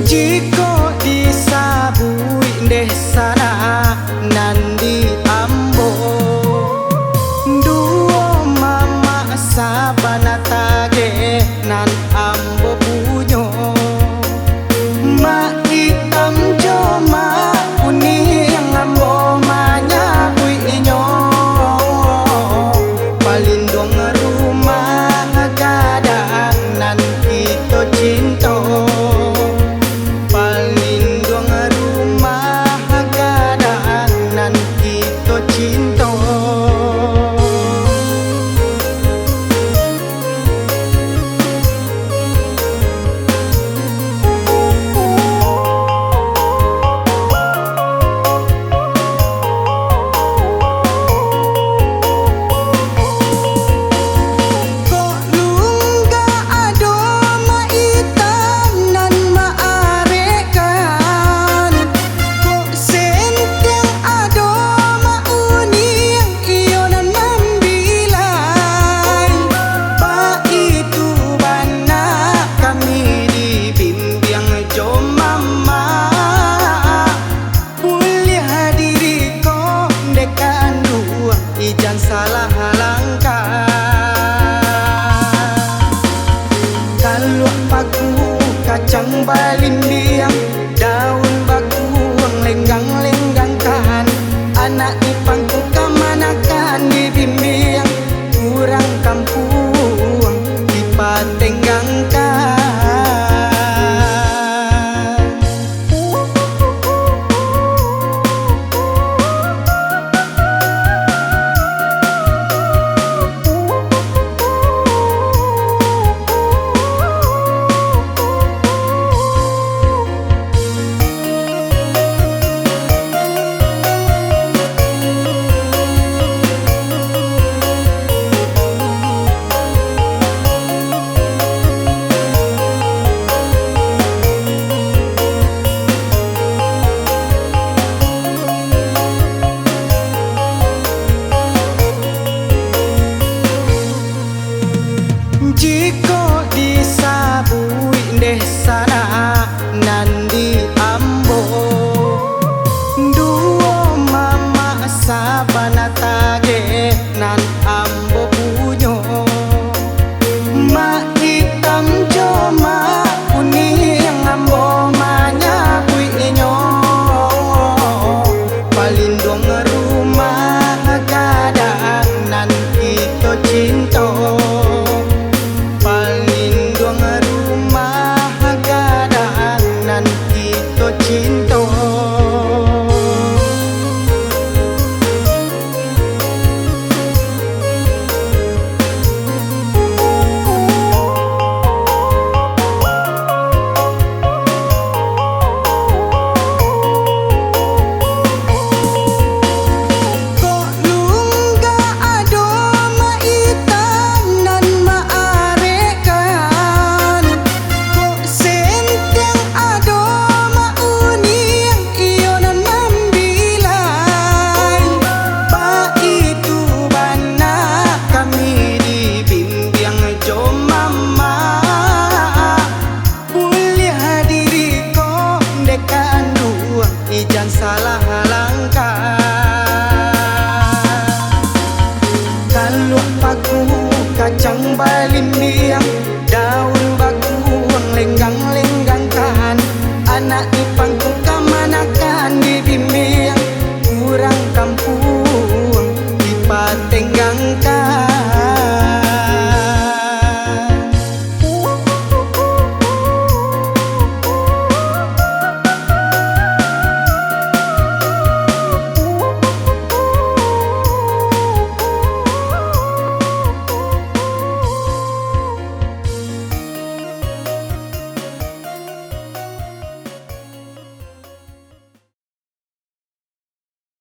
Jiko disabui deh sana nandi ambo duo mama sabana tage nan ambo punyo ma hitam joma kuning ambo manya kuinyo palindung rumah gadang nan kita cinta jangan salah langkah. Kalau paku kacang balindiang, daun bakuang lenggang-lenggangkan, anak di pangku kamanakan dibimbing, kurang kampung dipatenggangkan. Jiko disabui deh sana nandi ambo duo mama sabana tage nan ambo punyo ma hitam joma kuning ambo manya kuinyo palindung rumah gadang nan kita cinta cinta. Jangan salah